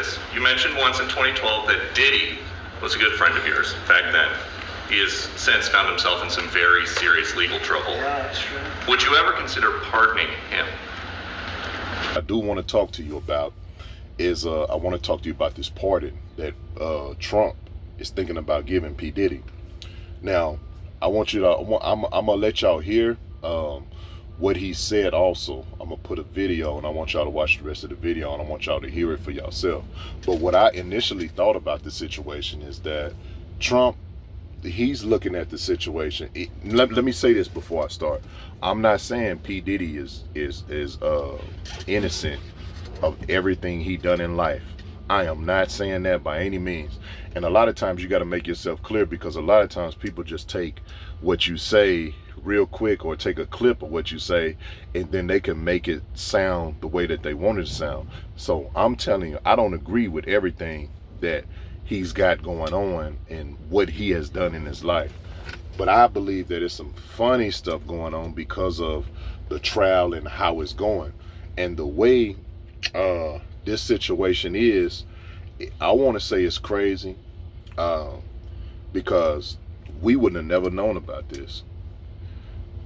this. You mentioned once in 2012 that Diddy was a good friend of yours back then. He has since found himself in some very serious legal trouble. Yeah, that's true. Would you ever consider pardoning him? I do want to talk to you about is I want to talk to you about this pardon that Trump is thinking about giving P. Diddy. Now, I want you to, I'm gonna let y'all hear what he said also. I'm gonna put a video and I want y'all to watch the rest of the video and I want y'all to hear it for yourself. But what I initially thought about the situation is that Trump, he's looking at the situation. Let me say this before I start. I'm not saying P. Diddy is innocent of everything he done in life. I am not saying that by any means. And a lot of times you got to make yourself clear, because a lot of times people just take what you say real quick or take a clip of what you say and then they can make it sound the way that they want it to sound. So I'm telling you, I don't agree with everything that he's got going on and what he has done in his life. But I believe that there's some funny stuff going on because of the trial and how it's going. And the way this situation is, I want to say it's crazy because we wouldn't have never known about this.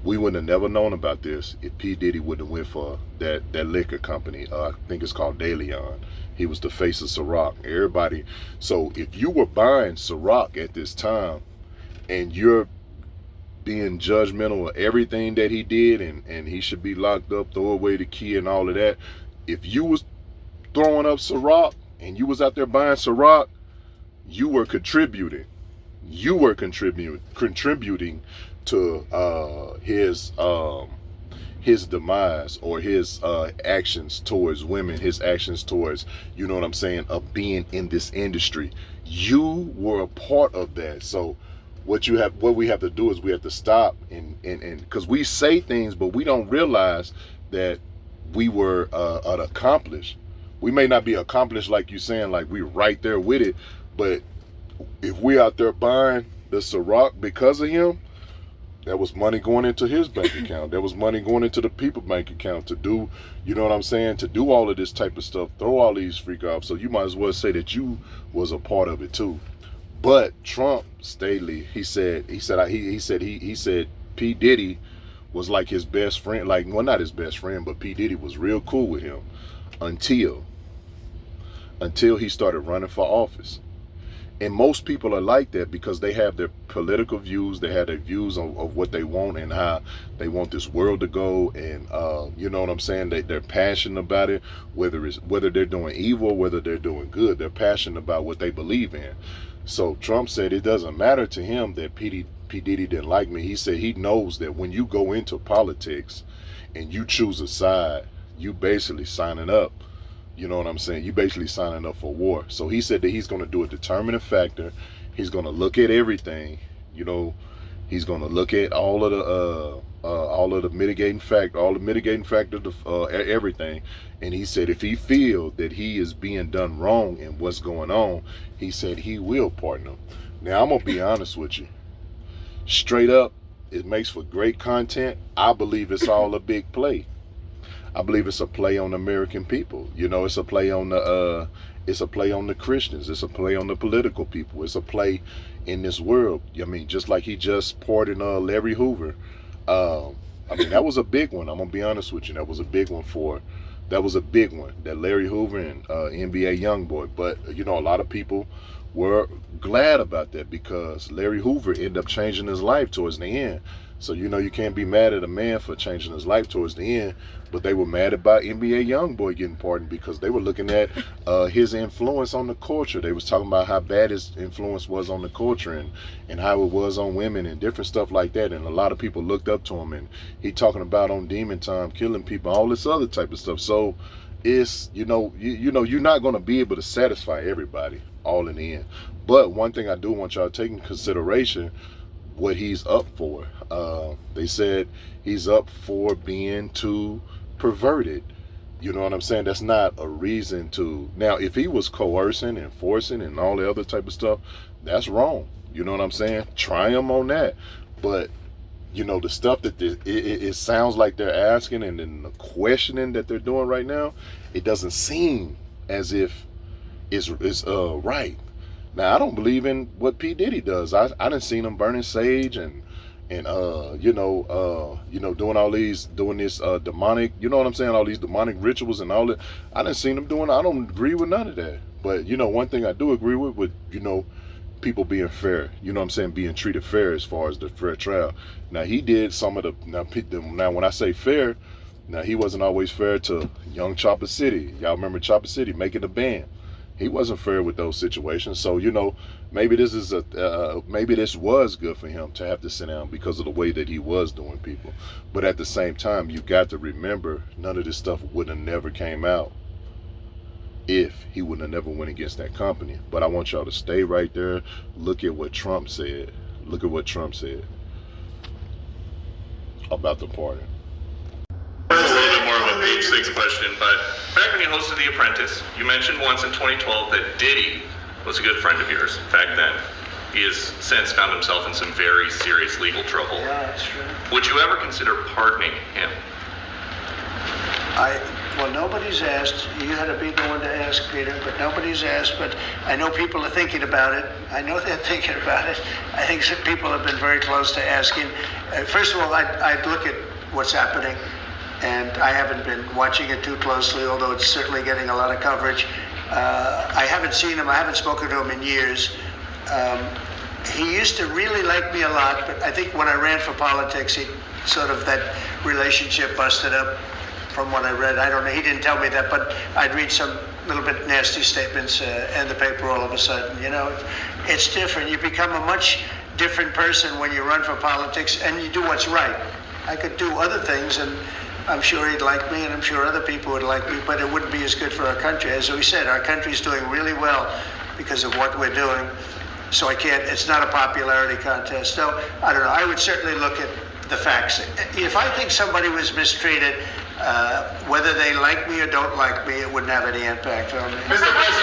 We wouldn't have never known about this if P. Diddy wouldn't have went for that liquor company. I think it's called De Leon. He was the face of Ciroc. Everybody. So if you were buying Ciroc at this time and you're being judgmental of everything that he did and he should be locked up, throw away the key and all of that. If you was throwing up Ciroc and you was out there buying Ciroc, you were contributing. You were contributing to his demise or his actions towards women, his actions towards, you know what I'm saying, of being in this industry. You were a part of that. So what we have to do is we have to stop and because we say things, but we don't realize that we were an accomplished. We may not be accomplished like you saying, like we're right there with it, but if we out there buying the Ciroc because of him, that was money going into his bank account. There was money going into the people bank account to do, you know what I'm saying, to do all of this type of stuff, throw all these freak offs. So you might as well say that you was a part of it too. But Trump stately, he said P. Diddy was like his best friend, like, well, not his best friend, but P. Diddy was real cool with him until he started running for office. And most people are like that because they have their political views, they have their views of what they want and how they want this world to go, and you know what I'm saying, they're passionate about it, whether they're doing evil, whether they're doing good, they're passionate about what they believe in. So Trump said it doesn't matter to him that P. Diddy didn't like me. He said he knows that when you go into politics and you choose a side, you basically signing up. You know what I'm saying? You basically signing up for war. So he said that he's going to do a determining factor. He's going to look at everything. You know, he's going to look at all of the mitigating factors of everything. And he said if he feels that he is being done wrong in what's going on, he said he will pardon him. Now I'm gonna be honest with you. Straight up, it makes for great content. I believe it's all a big play. I believe it's a play on the American people. You know, it's a play on the Christians. It's a play on the political people. It's a play in this world. I mean, just like he just pardoned Larry Hoover. I mean, that was a big one. I'm gonna be honest with you. That was a big one. That Larry Hoover and NBA YoungBoy. But you know, a lot of people were glad about that because Larry Hoover ended up changing his life towards the end. So, you know, you can't be mad at a man for changing his life towards the end, but they were mad about NBA YoungBoy getting pardoned because they were looking at his influence on the culture. They was talking about how bad his influence was on the culture and how it was on women and different stuff like that. And a lot of people looked up to him, and he talking about on Demon Time, killing people, all this other type of stuff. So it's, you know, you're not going to be able to satisfy everybody all in the end. But one thing I do want y'all to take in consideration, what he's up for. They said he's up for being too perverted. You know what I'm saying? That's not a reason to. Now, if he was coercing and forcing and all the other type of stuff, that's wrong. You know what I'm saying? Try him on that. But, you know, the stuff that it sounds like they're asking and then the questioning that they're doing right now, it doesn't seem as if is right. Now I don't believe in what P Diddy does. I done seen him burning sage and doing all these doing this demonic, you know what I'm saying, all these demonic rituals and all that. I done seen him doing. I don't agree with none of that. But one thing I do agree with people being fair. You know what I'm saying, being treated fair as far as the fair trial. Now he did some of the now when I say fair, now he wasn't always fair to Young Chopper City. Y'all remember Chopper City making the band? He wasn't fair with those situations. So maybe this is maybe this was good for him to have to sit down because of the way that he was doing people. But at the same time, you got to remember, none of this stuff would have never came out if he would have never went against that company. But I want y'all to stay right there. Look at what Trump said. Look at what Trump said about the pardon. It's a little bit more of a page 6 question, but back when you hosted The Apprentice, you mentioned once in 2012 that Diddy was a good friend of yours back then. He has since found himself in some very serious legal trouble. Yeah, that's true. Would you ever consider pardoning him? Well, nobody's asked. You had to be the one to ask, Peter, but nobody's asked. But I know people are thinking about it. I know they're thinking about it. I think some people have been very close to asking. First of all, I'd look at what's happening, and I haven't been watching it too closely, although it's certainly getting a lot of coverage. I haven't seen him. I haven't spoken to him in years. He used to really like me a lot, but I think when I ran for politics, that relationship busted up. From what I read, I don't know. He didn't tell me that, but I'd read some little bit nasty statements in the paper all of a sudden. It's different. You become a much different person when you run for politics and you do what's right. I could do other things, and I'm sure he'd like me, and I'm sure other people would like me, but it wouldn't be as good for our country. As we said, our country's doing really well because of what we're doing. So it's not a popularity contest. So I don't know. I would certainly look at the facts. If I think somebody was mistreated, whether they like me or don't like me, it wouldn't have any impact on me. Mr. President.